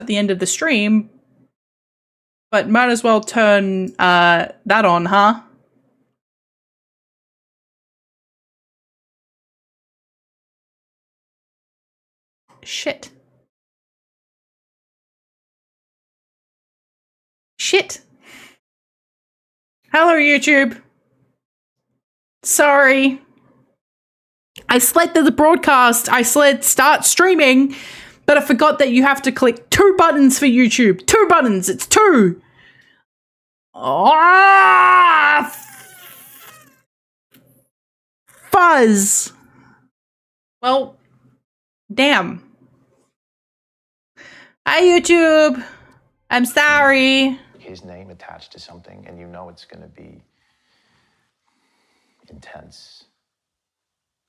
at the end of the stream, but might as well turn that on, huh? Shit. Shit. Hello, YouTube. Sorry. I selected the broadcast. I slid start streaming, but I forgot that you have to click 2 buttons for YouTube. 2 buttons. It's 2. Ah! Fuzz. Well, damn. Hi, YouTube. I'm sorry. His name attached to something, and you know it's going to be intense,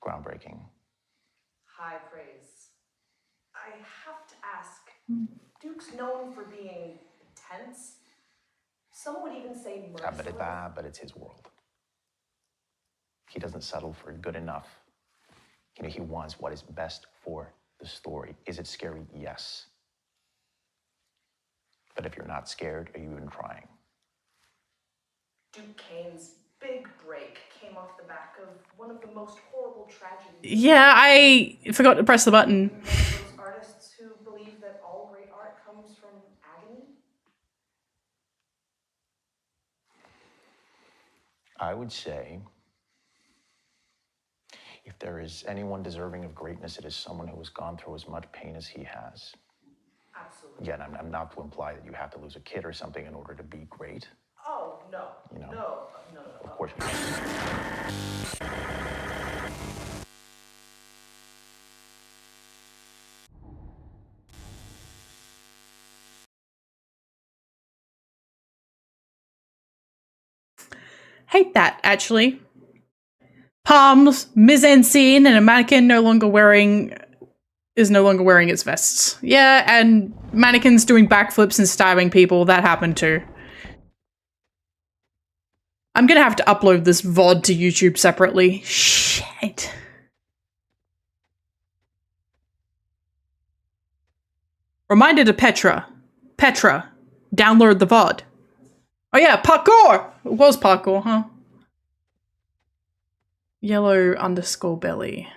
groundbreaking. High praise. I have to ask, Duke's known for being intense. Some would even say merciless. But it's his world. He doesn't settle for good enough. You know, he wants what is best for the story. Is it scary? Yes. But if you're not scared, are you even trying? Duke Kane's big break came off the back of one of the most horrible tragedies. Yeah, I forgot to press the button. One of those artists who believe that all great art comes from agony? I would say, if there is anyone deserving of greatness, it is someone who has gone through as much pain as he has. Absolutely. Yeah, and I'm not to imply that you have to lose a kid or something in order to be great. Oh, no. You know? No. Of course not. Hate that, actually. Palms, mise-en-scene, and a mannequin is no longer wearing its vests. Yeah, and mannequins doing backflips and stabbing people, that happened too. I'm gonna have to upload this VOD to YouTube separately. Shit. Reminder to Petra. Petra, download the VOD. Oh yeah, parkour! It was parkour, huh? Yellow underscore belly.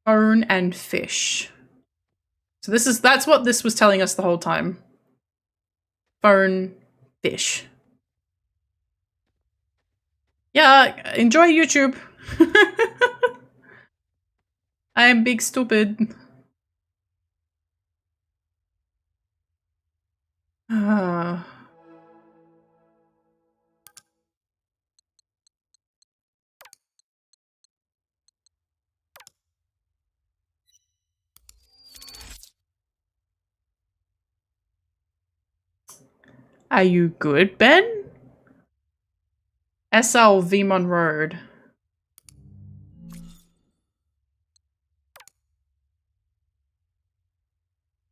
Phone and fish. So that's what this was telling us the whole time. Phone, fish. Yeah, enjoy YouTube. I am big stupid. Are you good, Ben? SL Vemon Road.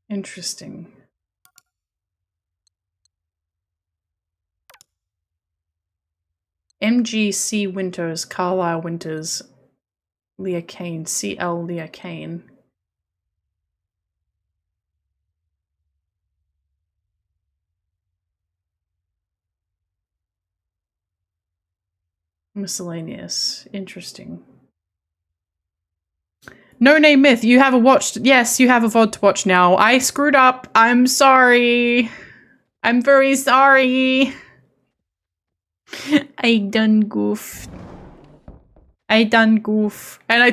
Interesting. MGC Winters, Carlisle Winters, Leah Kane, CL Leah Kane. Miscellaneous. Interesting. No Name Myth, you have a watch. Yes, you have a VOD to watch now. I screwed up. I'm sorry. I'm very sorry. I done goof. And I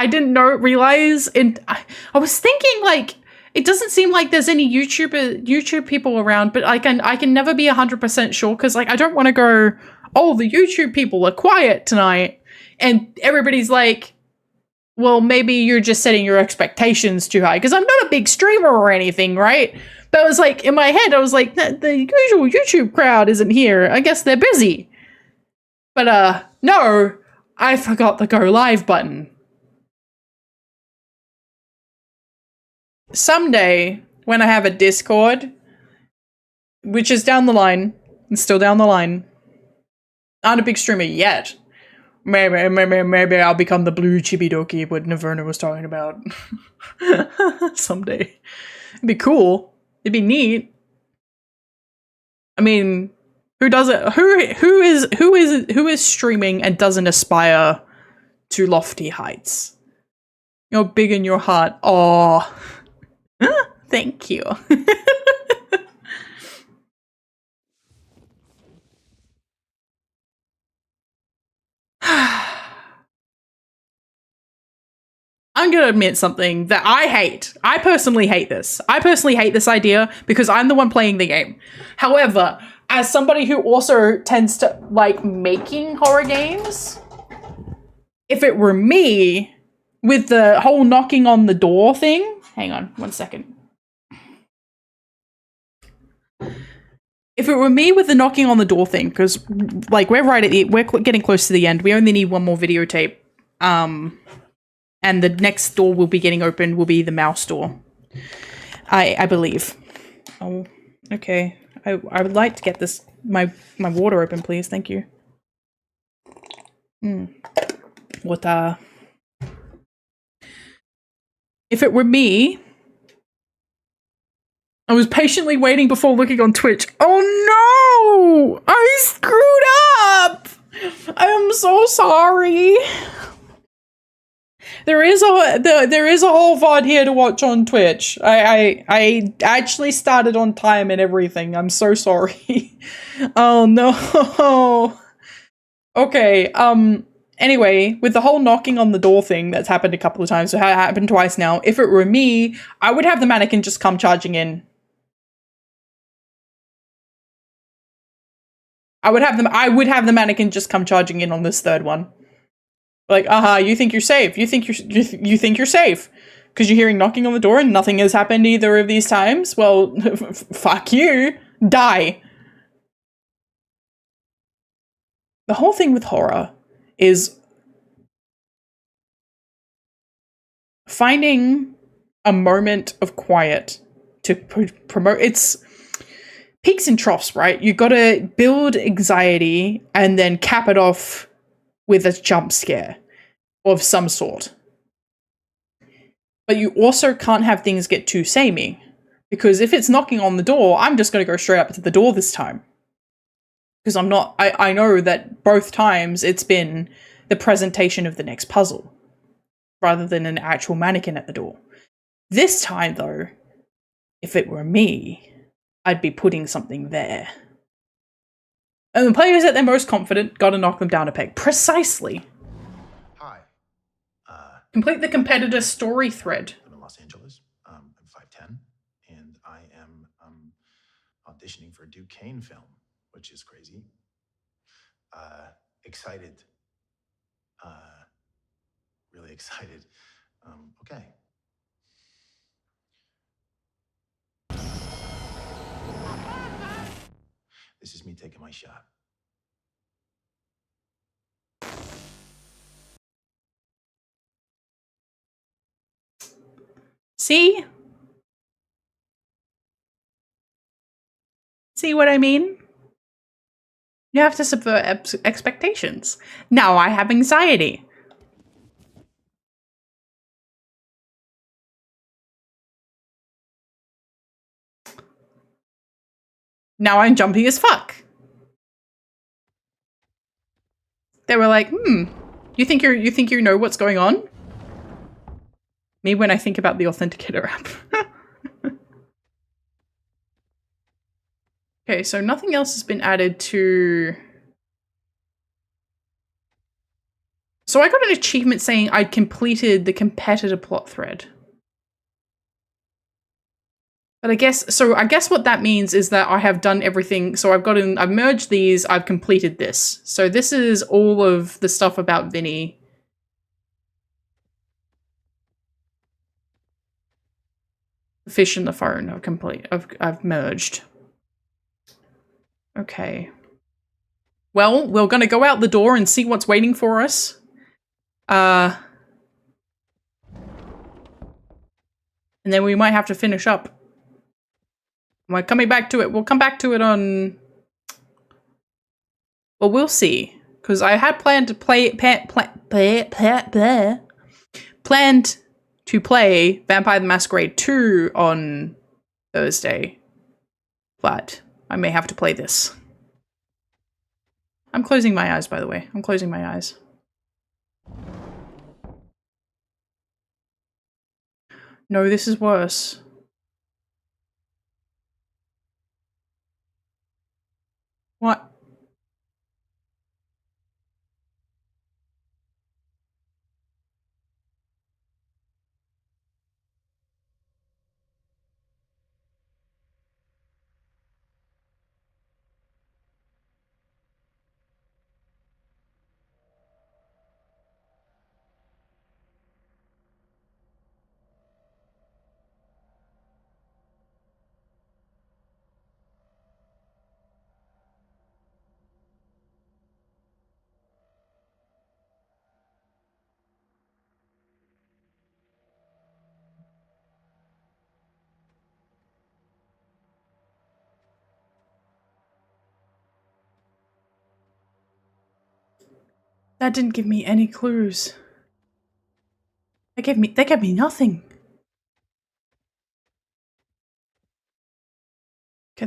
didn't realize, and I was thinking, like, it doesn't seem like there's any YouTube people around, but I can never be 100% sure, because, like, I don't want to go, oh, the YouTube people are quiet tonight, and everybody's like, well, maybe you're just setting your expectations too high, because I'm not a big streamer or anything, right? But I was like, in my head, I was like, the usual YouTube crowd isn't here. I guess they're busy. But, no, I forgot the go live button. Someday, when I have a Discord, which is down the line, and still down the line, not a big streamer yet, Maybe I'll become the blue chibidoki what Naverna was talking about someday. It'd be cool. It'd be neat. I mean, who does it? Who is streaming and doesn't aspire to lofty heights? You're big in your heart. Oh, thank you. I'm gonna admit something that I hate. I personally hate this. I personally hate this idea because I'm the one playing the game. However, as somebody who also tends to like making horror games, if it were me with the whole knocking on the door thing, hang on 1 second. If it were me with the knocking on the door thing, because like we're getting close to the end. We only need one more videotape. And the next door we'll be getting open will be the mouse door. I believe. Oh, okay. I would like to get this my water open, please. Thank you. What if it were me, I was patiently waiting before looking on Twitch. Oh no! I screwed up! I am so sorry. There is a whole VOD here to watch on Twitch. I actually started on time and everything. I'm so sorry. Oh no. Okay. Anyway, with the whole knocking on the door thing that's happened a couple of times, so it happened twice now. If it were me, I would have the mannequin just come charging in. I would have the mannequin just come charging in on this third one. Like, you think you're safe. You think you're safe. Because you're hearing knocking on the door and nothing has happened either of these times? Well, fuck you. Die. The whole thing with horror is finding a moment of quiet to promote. It's peaks and troughs, right? You gotta build anxiety and then cap it off with a jump scare of some sort. But you also can't have things get too samey, because if it's knocking on the door, I'm just going to go straight up to the door this time. Because I know that both times it's been the presentation of the next puzzle, rather than an actual mannequin at the door. This time, though, if it were me, I'd be putting something there. And the players at their most confident gotta knock them down a peg. Precisely. Hi. Complete the competitor story thread. I'm in Los Angeles. I'm 5'10", and I am auditioning for a Duke Kane film, which is crazy. Excited. Really excited. Okay. This is me taking my shot. See? See what I mean? You have to subvert expectations. Now I have anxiety. Now I'm jumpy as fuck. They were like, you think you know what's going on? Me when I think about the Authenticator app. Okay, so nothing else has been added to... So I got an achievement saying I'd completed the competitor plot thread. But I guess what that means is that I have done everything. So I've merged these, I've completed this. So this is all of the stuff about Vinny. Fish in the phone, I've merged. Okay. Well, we're gonna go out the door and see what's waiting for us. And then we might have to finish up. We're coming back to it. We'll come back to it on... Well, we'll see. because I had planned to planned to play Vampire the Masquerade 2 on Thursday, but I may have to play this. I'm closing my eyes, by the way. I'm closing my eyes. No, this is worse. What? That didn't give me any clues. They gave me nothing. Okay,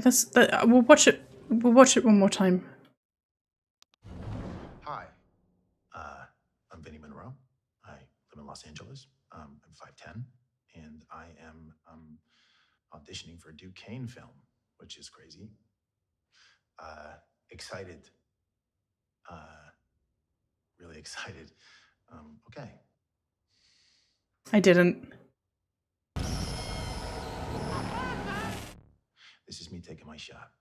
we'll watch it. We'll watch it one more time. Hi, I'm Vinny Monroe. I live in Los Angeles. I'm 5'10", and I am auditioning for a Duke Kane film, which is crazy. Excited. Really excited. Okay. I didn't. This is me taking my shot.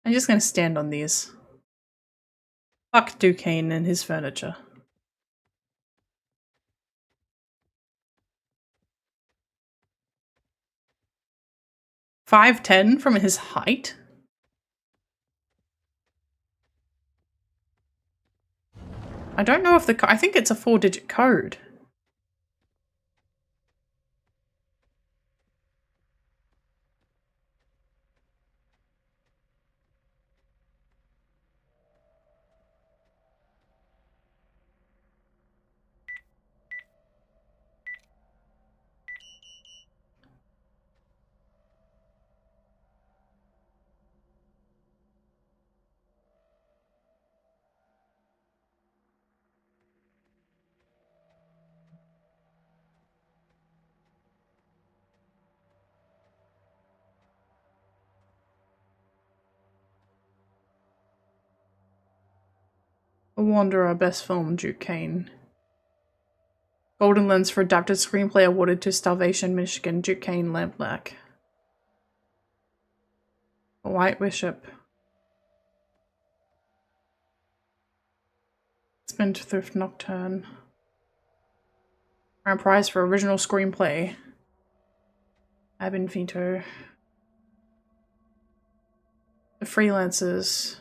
I'm just gonna stand on these. Fuck Duquesne and his furniture. $5'10" from his height? I don't know if I think it's a 4-digit code. The Wanderer, best film, Duquesne. Golden Lens for adapted screenplay awarded to Starvation, Michigan, Duquesne, Lampblack. White Bishop. Spendthrift Nocturne. Grand Prize for original screenplay. Abinfito. The Freelancers.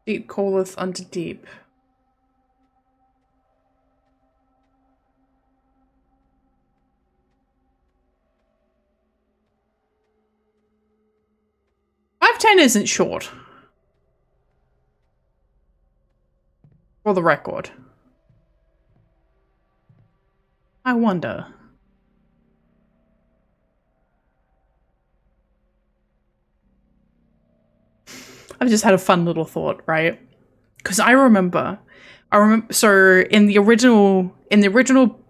Deep calleth unto deep. $5'10" isn't short. For the record. I wonder. I've just had a fun little thought, right? Because I remember, so in the original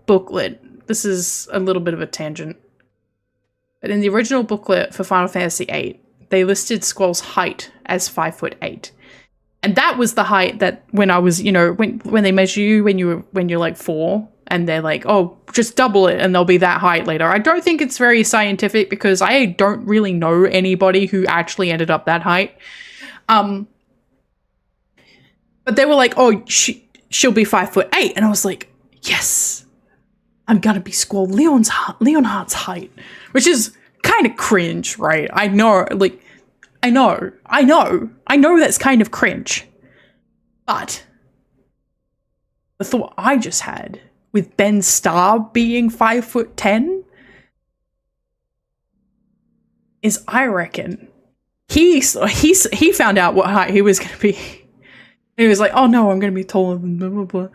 booklet, this is a little bit of a tangent, but in the original booklet for Final Fantasy VIII, they listed Squall's height as 5'8". And that was the height that when I was, you know, when they measure you when you're like 4, and they're like, oh, just double it and they'll be that height later. I don't think it's very scientific because I don't really know anybody who actually ended up that height. But they were like, oh, she'll be 5'8", and I was like, yes, I'm gonna be Squall Leonhardt's height, which is kind of cringe, right? I know, like, I know that's kind of cringe. But the thought I just had with Ben Starr being 5'10" is, I reckon he found out what height he was going to be. He was like, oh no, I'm going to be taller than blah, blah, blah.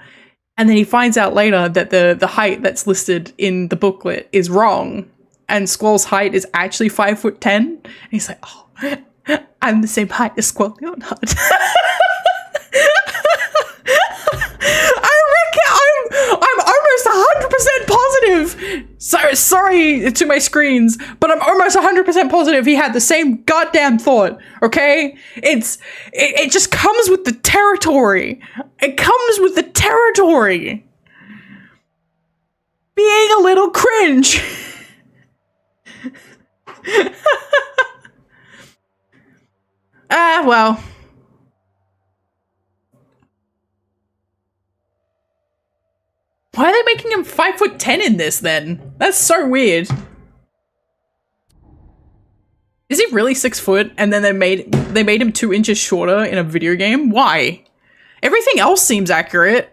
And then he finds out later that the height that's listed in the booklet is wrong. And Squall's height is actually 5'10". And he's like, oh, I'm the same height as Squall, you're not. I reckon I'm almost 100% positive. Sorry to my screens, but I'm almost 100% positive he had the same goddamn thought. Okay, it just comes with the territory. It comes with the territory. Being a little cringe. Well. Why are they making him 5'10" in this then? That's so weird. Is he really 6 foot and then they made him 2 inches shorter in a video game? Why? Everything else seems accurate.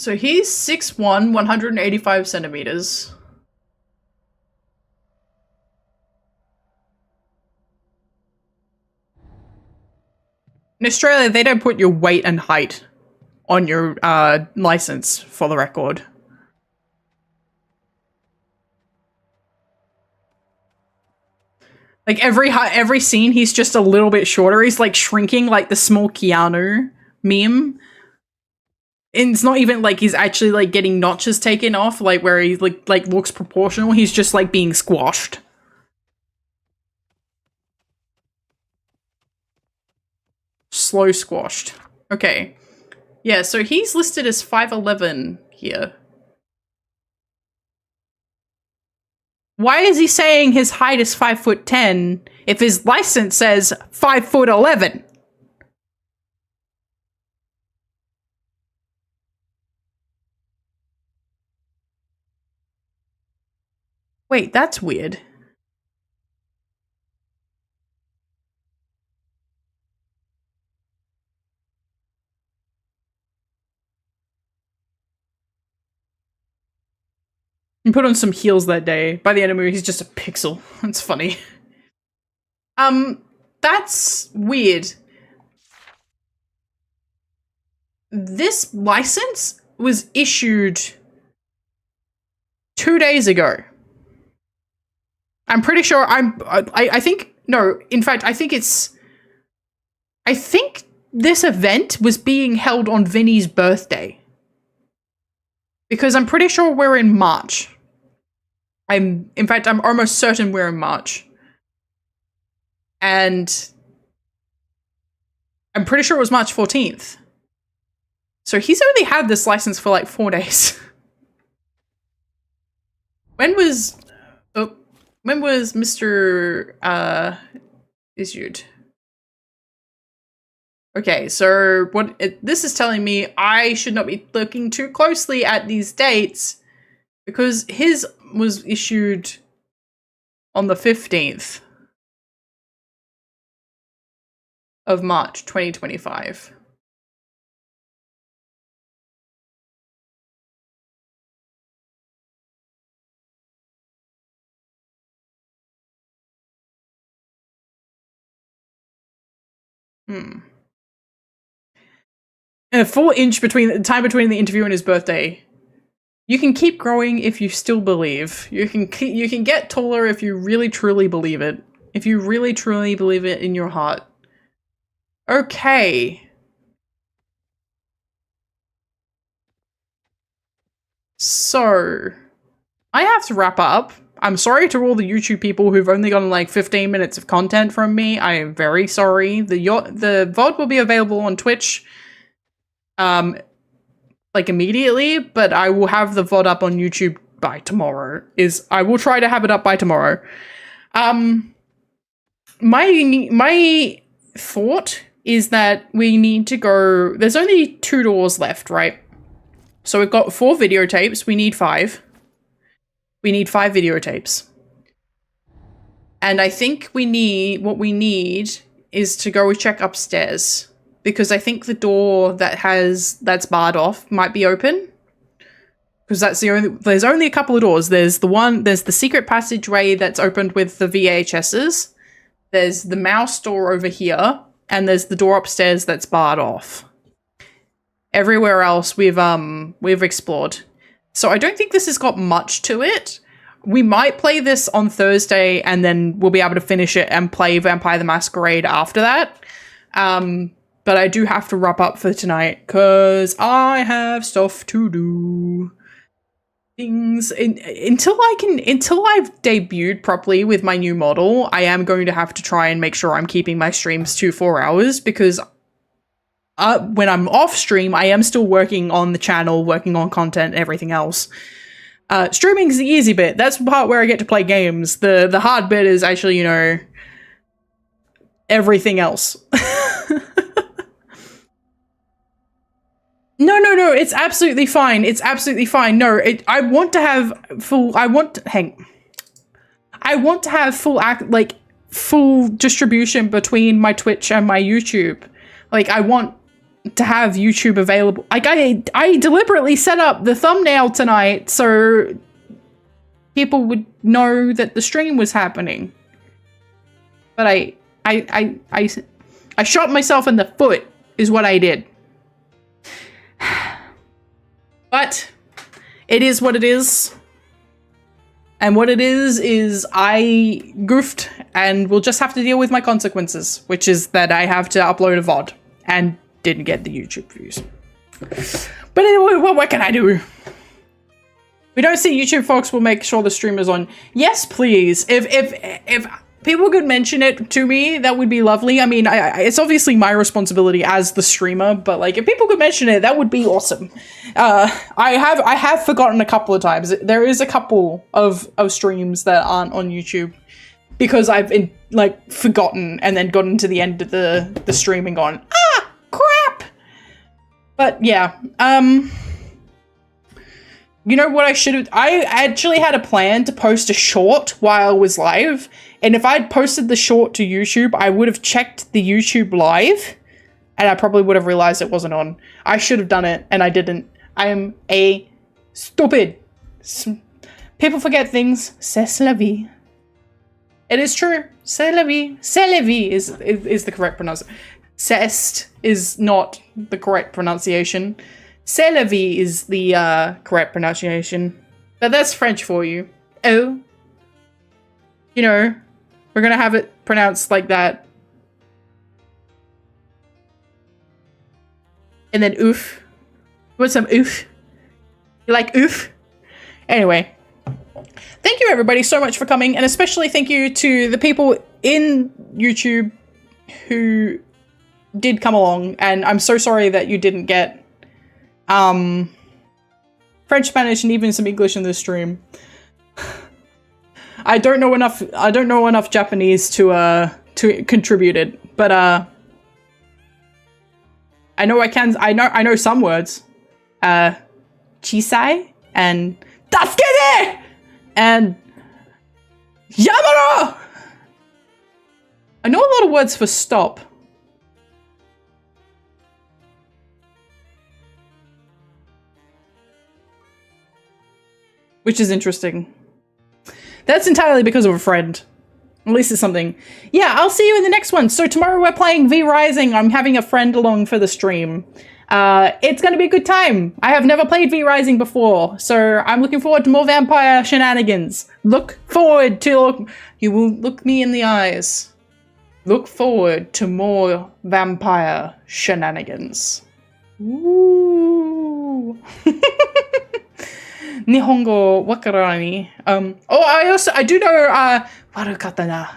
So he's 6'1", 185 centimeters. In Australia, they don't put your weight and height on your license, for the record. Like every scene, he's just a little bit shorter. He's like shrinking, like the small Keanu meme. And it's not even like he's actually like getting notches taken off, like where he like looks proportional. He's just like being squashed. Slow squashed. Okay. Yeah, so he's listed as 5'11" here. Why is he saying his height is 5'10" if his license says 5'11"? Wait, that's weird. He put on some heels that day. By the end of the movie, he's just a pixel. That's funny. That's weird. This license was issued 2 days ago. I'm pretty sure I think, no, in fact, I think this event was being held on Vinny's birthday. Because I'm pretty sure we're in March. In fact, I'm almost certain we're in March. And I'm pretty sure it was March 14th. So he's only had this license for like 4 days. When was Mr. issued? Okay, so this is telling me I should not be looking too closely at these dates because his was issued on the 15th of March, 2025. A full inch between the time between the interview and his birthday. You can keep growing if you still believe. You can get taller if you really truly believe it. If you really truly believe it in your heart. Okay. So, I have to wrap up. I'm sorry to all the YouTube people who've only gotten like 15 minutes of content from me. I am very sorry. The VOD will be available on Twitch like immediately, but I will have the VOD up on YouTube by tomorrow. I will try to have it up by tomorrow. my thought is that we need to go. There's only 2 doors left, right? So we've got 4 videotapes. We need 5. We need 5 videotapes. And I think what we need is to go check upstairs, because I think the door that's barred off might be open. Because there's only a couple of doors. There's the secret passageway that's opened with the VHSs. There's the mouse door over here, and there's the door upstairs that's barred off. Everywhere else we've explored. So I don't think this has got much to it. We might play this on Thursday, and then we'll be able to finish it and play Vampire the Masquerade after that. But I do have to wrap up for tonight, because I have stuff to do. Things until I've debuted properly with my new model, I am going to have to try and make sure I'm keeping my streams to 4 hours, because when I'm off stream, I am still working on the channel, working on content and everything else. Streaming is the easy bit. That's the part where I get to play games. The hard bit is actually, everything else. No, it's absolutely fine. It's absolutely fine. No, I want to have full distribution between my Twitch and my YouTube. Like, I want to have YouTube available. Like, I deliberately set up the thumbnail tonight so people would know that the stream was happening. But I shot myself in the foot is what I did. But it is what it is. And what it is I goofed, and we'll just have to deal with my consequences, which is that I have to upload a VOD and didn't get the YouTube views. But anyway, what can I do? We don't see YouTube, folks. We'll make sure the stream is on. Yes, please. If people could mention it to me, that would be lovely. I mean, it's obviously my responsibility as the streamer, but like, if people could mention it, that would be awesome. I have forgotten a couple of times. There is a couple of streams that aren't on YouTube because I've forgotten and then gotten to the end of the stream and gone, crap. But yeah, you know what I should have? I actually had a plan to post a short while I was live. And if I'd posted the short to YouTube, I would have checked the YouTube live. And I probably would have realized it wasn't on. I should have done it, and I didn't. I am a stupid. People forget things. C'est la vie. It is true. C'est la vie. C'est la vie is the correct pronunciation. C'est is not the correct pronunciation. C'est la vie is the correct pronunciation. But that's French for you. Oh. You know, we're gonna have it pronounced like that. And then oof. You want some oof? You like oof? Anyway. Thank you everybody so much for coming, and especially thank you to the people in YouTube who did come along, and I'm so sorry that you didn't get French, Spanish, and even some English in this stream. I don't know enough Japanese to contribute it, but I know some words. Chisai and Tasukete and Yamaro. I know a lot of words for stop. Which is interesting. That's entirely because of a friend. At least it's something. Yeah, I'll see you in the next one. So tomorrow we're playing V Rising. I'm having a friend along for the stream. It's going to be a good time. I have never played V Rising before, so I'm looking forward to more vampire shenanigans. Look forward to... You will look me in the eyes. Look forward to more vampire shenanigans. Ooh. Nihongo wakarani. I do know warukatana,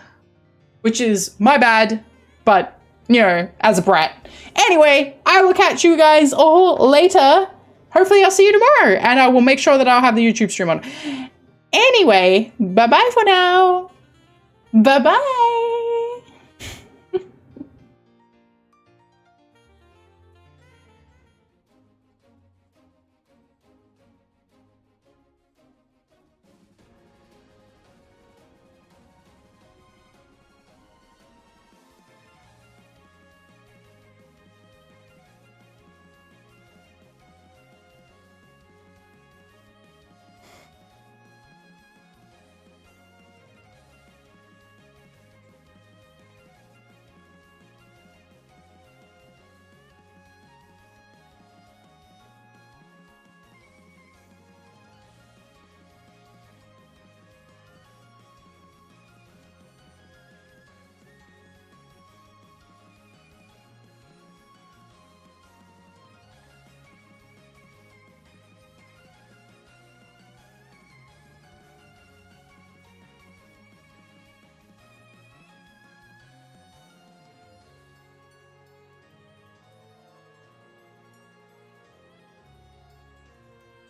which is my bad, but you know, as a brat. Anyway, I will catch you guys all later. Hopefully I'll see you tomorrow, and I will make sure that I'll have the YouTube stream on. Anyway, bye-bye for now. Bye-bye.